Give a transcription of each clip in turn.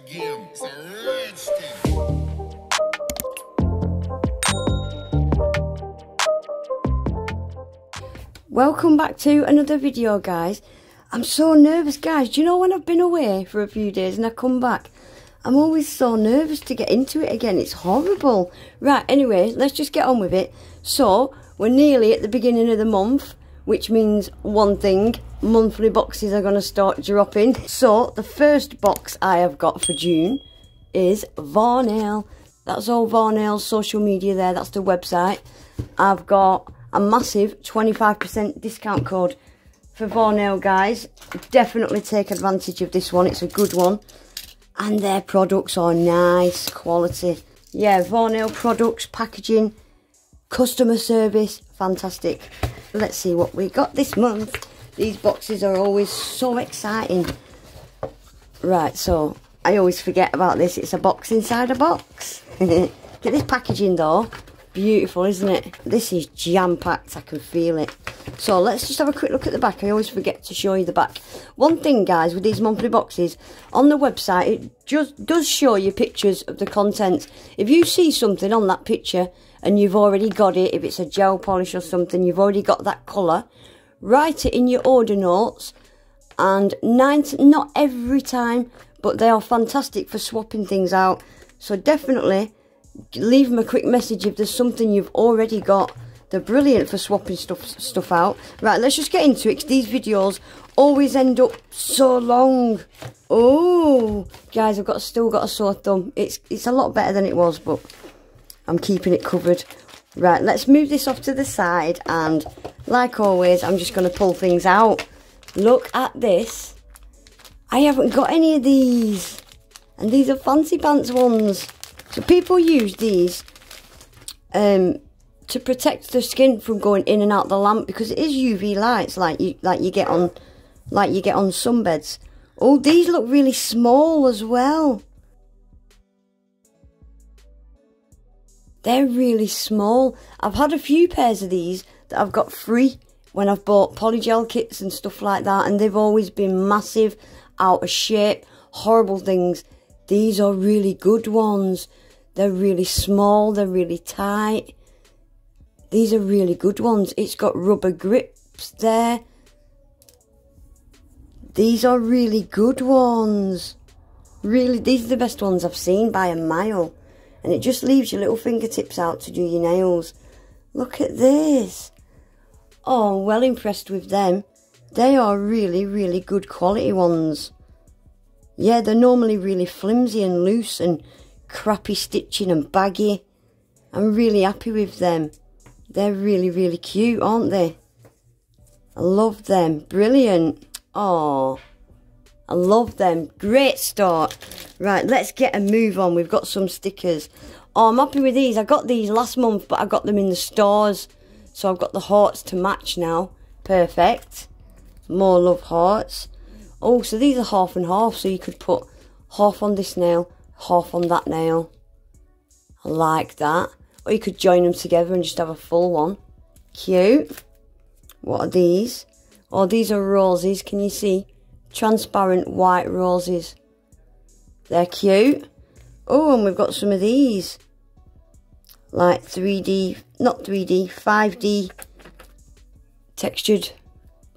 game. It's a rich thing. Welcome back to another video, guys. I'm so nervous, guys. Do you know when I've been away for a few days and I come back, I'm always so nervous to get into it again. It's horrible. Right, anyway, let's just get on with it. So, we're nearly at the beginning of the month, which means one thing. Monthly boxes are going to start dropping. So, the first box I have got for June is Varnail. That's all Varnail's social media there. That's the website. I've got a massive 25% discount code for Varnail, guys. Definitely take advantage of this one. It's a good one. And their products are nice quality. Yeah, Varnail products, packaging, customer service, fantastic. Let's see what we got this month. These boxes are always so exciting. Right, so I always forget about this. It's a box inside a box. Get this packaging though. Beautiful, isn't it? This is jam-packed, I can feel it. So let's just have a quick look at the back. I always forget to show you the back. One thing, guys, with these monthly boxes, on the website, it just does show you pictures of the contents. If you see something on that picture and you've already got it, if it's a gel polish or something, you've already got that colour, write it in your order notes. And not every time, but they are fantastic for swapping things out. So definitely leave them a quick message if there's something you've already got. They're brilliant for swapping stuff out. Right, let's just get into it, because these videos always end up so long. Oh, guys, I've still got a sore thumb. It's a lot better than it was, but I'm keeping it covered. Right, let's move this off to the side, and like always, I'm just going to pull things out. Look at this. I haven't got any of these, and these are fancy pants ones. So people use these to protect their skin from going in and out the lamp, because it is UV lights like you get on sunbeds. Oh, these look really small as well. They're really small. I've had a few pairs of these that I've got free when I've bought polygel kits and stuff like that, and they've always been massive, out of shape, horrible things. These are really good ones. They're really small, they're really tight. These are really good ones. It's got rubber grips there. These are really good ones. Really, these are the best ones I've seen by a mile. And it just leaves your little fingertips out to do your nails. Look at this. Oh, I'm well impressed with them. They are really, really good quality ones. Yeah, they're normally really flimsy and loose and crappy stitching and baggy. I'm really happy with them. They're really, really cute, aren't they? I love them. Brilliant. Oh, I love them. Great start. Right, let's get a move on. We've got some stickers. Oh, I'm happy with these. I got these last month, but I got them in the stores. So I've got the hearts to match now. Perfect. More love hearts. Oh, so these are half and half. So you could put half on this nail, half on that nail. I like that. Or you could join them together and just have a full one. Cute. What are these? Oh, these are roses. Can you see? Transparent white roses. They're cute. Oh, and we've got some of these. Like 3D, not 3D, 5D textured,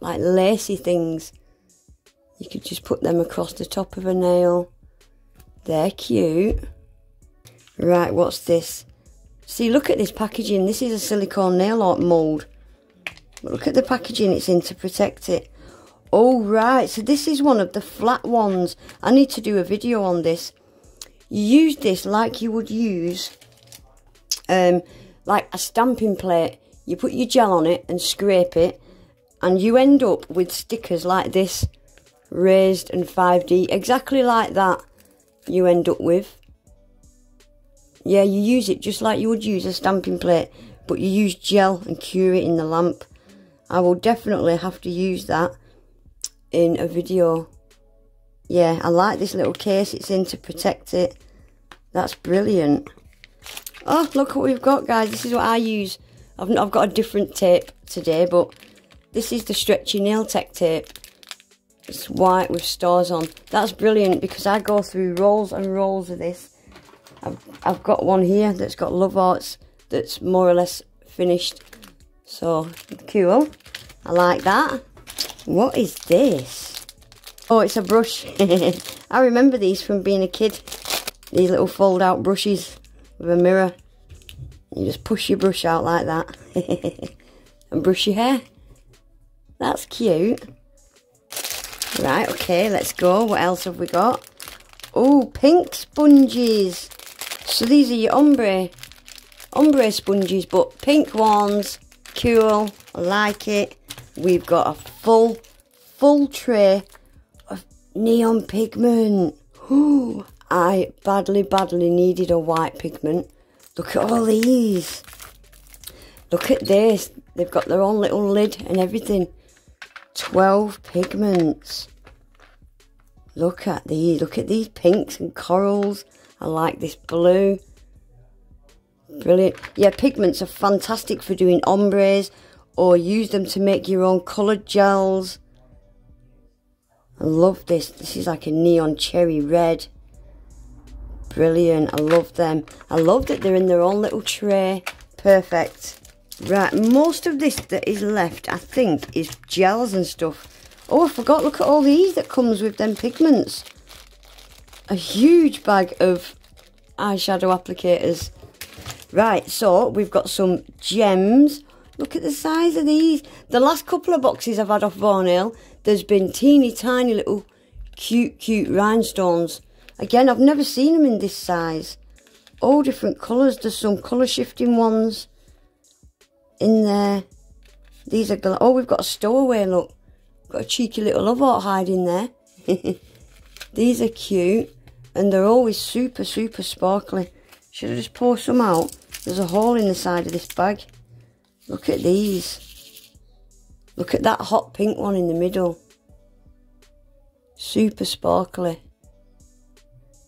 like lacy things. You could just put them across the top of a nail. They're cute. Right, what's this? See, look at this packaging. This is a silicone nail art mould. But look at the packaging it's in to protect it. Oh, right. So this is one of the flat ones. I need to do a video on this. You use this like you would use like a stamping plate. You put your gel on it and scrape it, and you end up with stickers like this, raised and 5D, exactly like that you end up with. Yeah, you use it just like you would use a stamping plate, but you use gel and cure it in the lamp. I will definitely have to use that in a video. Yeah, I like this little case it's in to protect it. That's brilliant. Oh, look what we've got, guys. This is what I use. I've got a different tape today, but this is the stretchy nail tech tape. It's white with stars on. That's brilliant because I go through rolls and rolls of this. I've got one here that's got love hearts that's more or less finished. So, cool. I like that. What is this? Oh, it's a brush. I remember these from being a kid. These little fold-out brushes with a mirror. You just push your brush out like that. And brush your hair. That's cute. Right, okay, let's go. What else have we got? Oh, pink sponges. So these are your ombre sponges, but pink ones. Cool, I like it. We've got a full tray of neon pigment. Ooh, I badly needed a white pigment. Look at all these. Look at this. They've got their own little lid and everything. 12 pigments. Look at these. Look at these pinks and corals. I like this blue. Brilliant. Yeah, pigments are fantastic for doing ombres or use them to make your own coloured gels. I love this. This is like a neon cherry red. Brilliant. I love them. I love that they're in their own little tray. Perfect. Right, most of this that is left, I think, is gels and stuff. Oh, I forgot, look at all these that comes with them pigments. A huge bag of eyeshadow applicators. Right, so we've got some gems. Look at the size of these. The last couple of boxes I've had off Varnail, there's been teeny tiny little cute rhinestones. Again, I've never seen them in this size. All different colours. There's some colour shifting ones in there. These are, oh, we've got a stowaway, look. Got a cheeky little love heart hiding there. These are cute. And they're always super sparkly. Should I just pour some out? There's a hole in the side of this bag. Look at these. Look at that hot pink one in the middle. Super sparkly.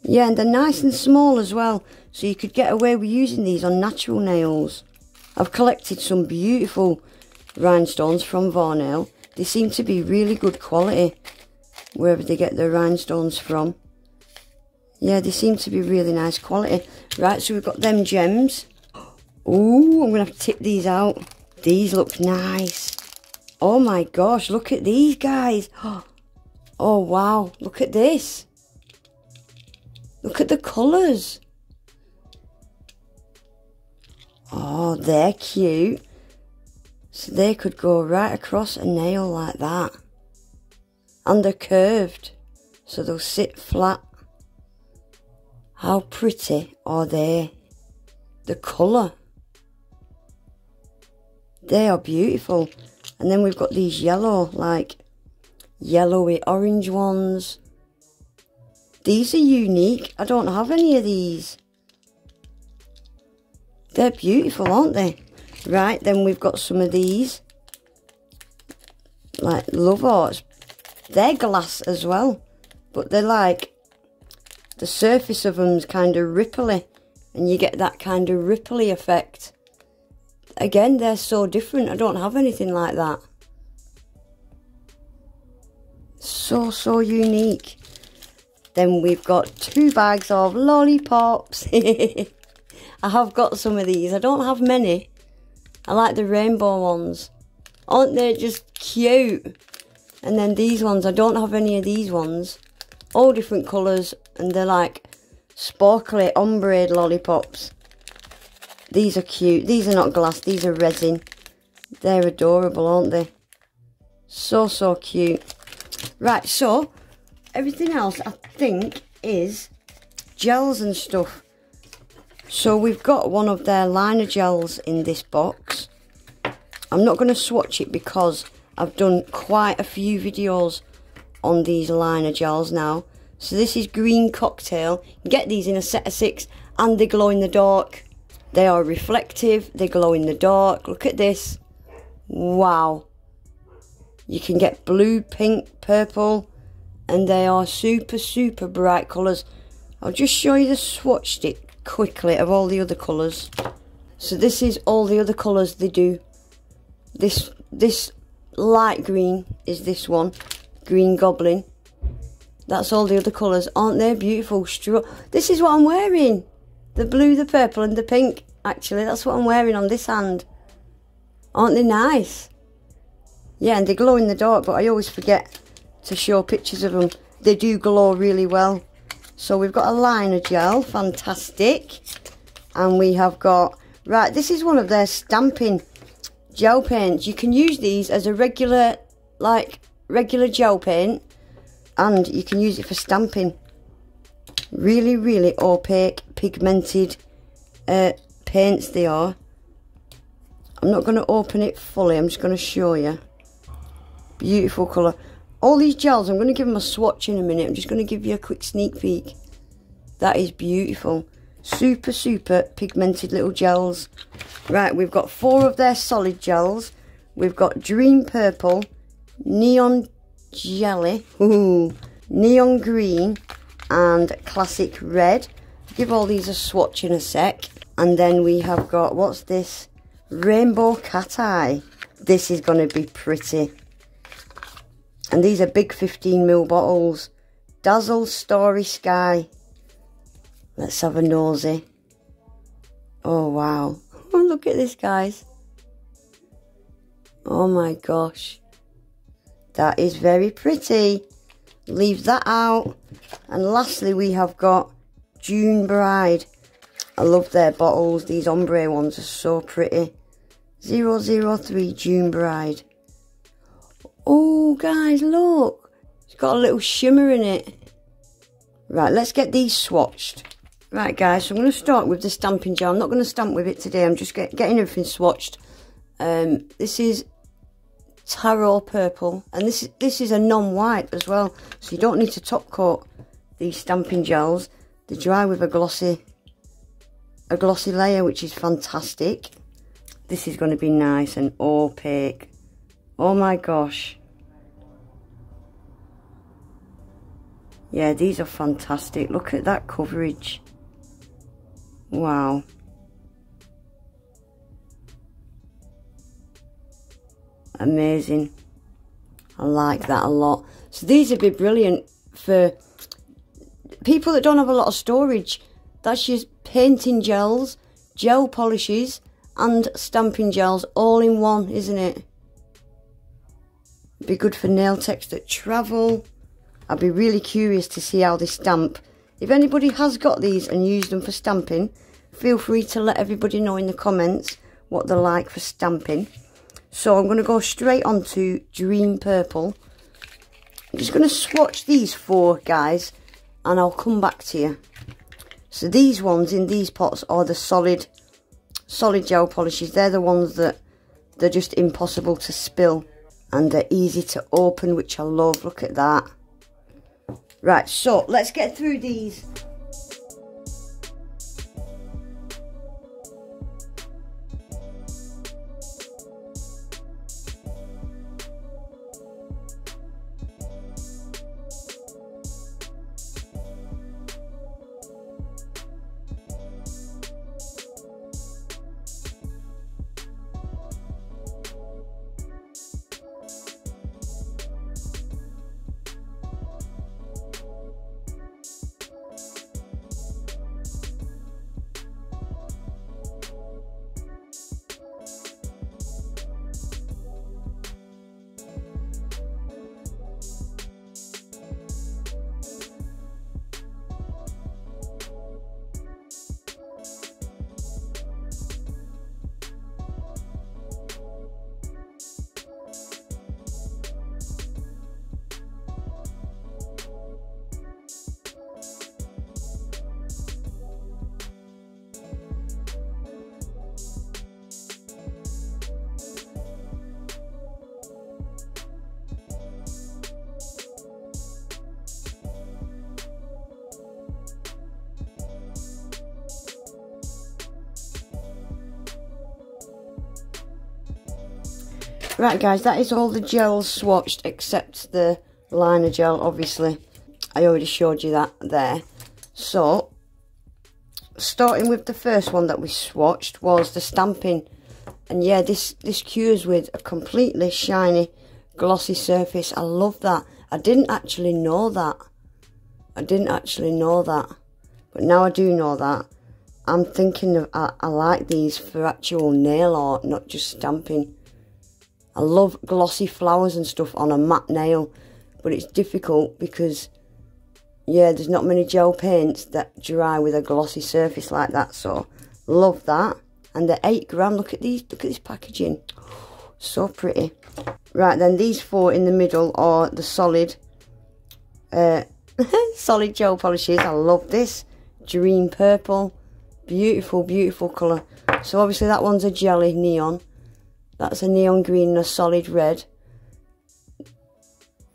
Yeah, and they're nice and small as well. So you could get away with using these on natural nails. I've collected some beautiful rhinestones from Varnail. They seem to be really good quality, wherever they get their rhinestones from. Yeah, they seem to be really nice quality. Right, so we've got them gems. Ooh, I'm going to have to tip these out. These look nice. Oh my gosh, look at these guys. Oh wow, look at this. Look at the colours. Oh, they're cute. So they could go right across a nail like that. And they're curved, so they'll sit flat. How pretty are they? The colour. They are beautiful. And then we've got these yellow, like yellowy orange ones. These are unique. I don't have any of these. They're beautiful, aren't they? Right, then we've got some of these. Like love hearts. They're glass as well. But they're like, the surface of them's kind of ripply. And you get that kind of ripply effect. Again, they're so different. I don't have anything like that. So unique. Then we've got 2 bags of lollipops. I have got some of these. I don't have many. I like the rainbow ones. Aren't they just cute? And then these ones, I don't have any of these ones. All different colours. And they're like sparkly ombre lollipops. These are cute. These are not glass. These are resin. They're adorable, aren't they? So cute. Right, so everything else I think is gels and stuff. So we've got one of their liner gels in this box. I'm not going to swatch it because I've done quite a few videos on these liner gels now. So this is Green Cocktail. You can get these in a set of 6 and they glow in the dark. They are reflective, they glow in the dark. Look at this. Wow. You can get blue, pink, purple, and they are super bright colours. I'll just show you the swatch stick quickly of all the other colours. So this is all the other colours they do. This light green is this one. green goblin. That's all the other colours. Aren't they beautiful? This is what I'm wearing. The blue, the purple and the pink. Actually, that's what I'm wearing on this hand. Aren't they nice? Yeah, and they glow in the dark, but I always forget to show pictures of them. They do glow really well. So we've got a liner gel. Fantastic. And we have got... Right, this is one of their stamping gel paints. You can use these as a regular gel paint. And you can use it for stamping. Really, really opaque, pigmented paints they are. I'm not going to open it fully. I'm just going to show you. Beautiful colour. All these gels, I'm going to give them a swatch in a minute. I'm just going to give you a quick sneak peek. That is beautiful. Super, super pigmented little gels. Right, we've got 4 of their solid gels. We've got Dream Purple, Neon Jelly, Neon Green, and Classic Red. Give all these a swatch in a sec. And then we have got, what's this? Rainbow Cat Eye. This is going to be pretty. And these are big 15ml bottles. Dazzle Starry Sky. Let's have a nosy. Oh, wow. Oh, look at this, guys. Oh, my gosh. That is very pretty. Leave that out. And lastly, we have got June Bride. I love their bottles. These ombre ones are so pretty. 003 June Bride. Oh, guys, look. It's got a little shimmer in it. Right, let's get these swatched. Right, guys, so I'm going to start with the stamping gel. I'm not going to stamp with it today. I'm just getting everything swatched. This is Taro Purple. And this is a non-white as well. So you don't need to top coat these stamping gels. They dry with a glossy layer, which is fantastic. This is going to be nice and opaque. Oh my gosh. Yeah, these are fantastic. Look at that coverage. Wow. Amazing. I like that a lot. So these would be brilliant for people that don't have a lot of storage. That's just painting gels, gel polishes and stamping gels all in one, isn't it? Be good for nail techs that travel. I'd be really curious to see how they stamp. If anybody has got these and used them for stamping, feel free to let everybody know in the comments what they're like for stamping. So I'm going to go straight on to Dream Purple. I'm just going to swatch these 4, guys, and I'll come back to you. So these ones in these pots are the solid gel polishes. They're the ones that they're just impossible to spill. And they're easy to open, which I love. Look at that. Right, so let's get through these. Right, guys, that is all the gels swatched except the liner gel, obviously. I already showed you that there. So, starting with the first one that we swatched was the stamping. And yeah, this cures with a completely shiny, glossy surface. I love that. I didn't actually know that. But now I do know that. I'm thinking of, I like these for actual nail art, not just stamping. I love glossy flowers and stuff on a matte nail, but it's difficult because, yeah, there's not many gel paints that dry with a glossy surface like that, so love that. And they're 8 grand, look at this packaging, so pretty. Right then, these 4 in the middle are the solid, solid gel polishes. I love this, dream purple. Beautiful, beautiful colour. So obviously that one's a jelly neon. That's a neon green and a solid red.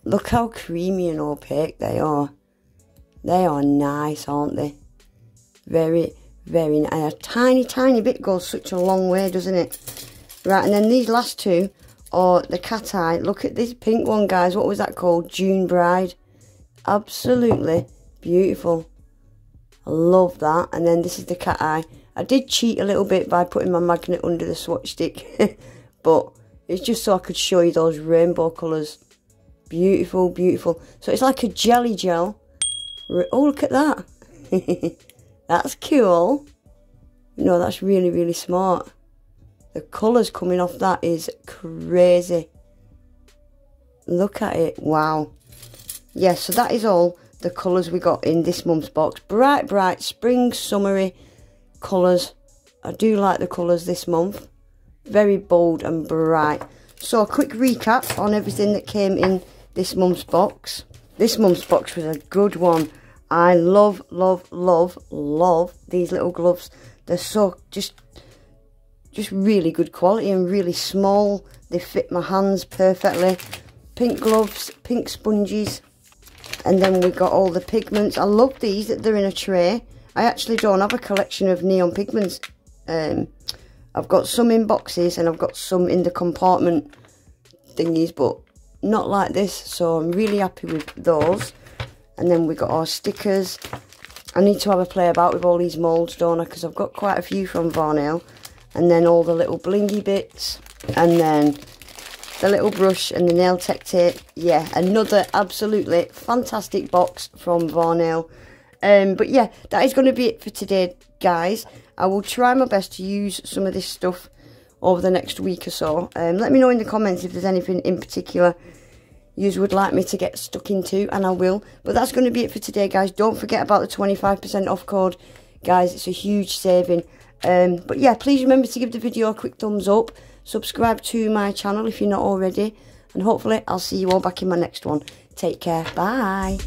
Look how creamy and opaque they are. They are nice, aren't they? Very, very nice. And a tiny, tiny bit goes such a long way, doesn't it? Right, and then these last 2 are the cat eye. Look at this pink one, guys. What was that called? June Bride. Absolutely beautiful. I love that. And then this is the cat eye. I did cheat a little bit by putting my magnet under the swatch stick, but it's just so I could show you those rainbow colours. Beautiful, beautiful. So it's like a jelly gel. Oh, look at that. That's cool. No, that's really, really smart. The colours coming off that is crazy. Look at it. Wow. Yeah, so that is all the colours we got in this month's box. Bright, bright, spring, summery colours. I do like the colours this month. Very bold and bright. So a quick recap on everything that came in this month's box. This month's box was a good one. I love, love, love, love these little gloves. They're so just really good quality and really small. They fit my hands perfectly. Pink gloves, pink sponges. And then we got all the pigments. I love these, that they're in a tray. I actually don't have a collection of neon pigments. I've got some in boxes and I've got some in the compartment thingies, but not like this. So I'm really happy with those. And then we got our stickers. I need to have a play about with all these moulds, don't I? Because I've got quite a few from Varnail. And then all the little blingy bits. And then the little brush and the nail tech tape. Yeah, another absolutely fantastic box from Varnail. But yeah, that is going to be it for today, guys. I will try my best to use some of this stuff over the next week or so. Let me know in the comments if there's anything in particular you would like me to get stuck into, and I will. But that's going to be it for today, guys. Don't forget about the 25% off code, guys. It's a huge saving. But yeah, please remember to give the video a quick thumbs up. Subscribe to my channel if you're not already. And hopefully I'll see you all back in my next one. Take care. Bye.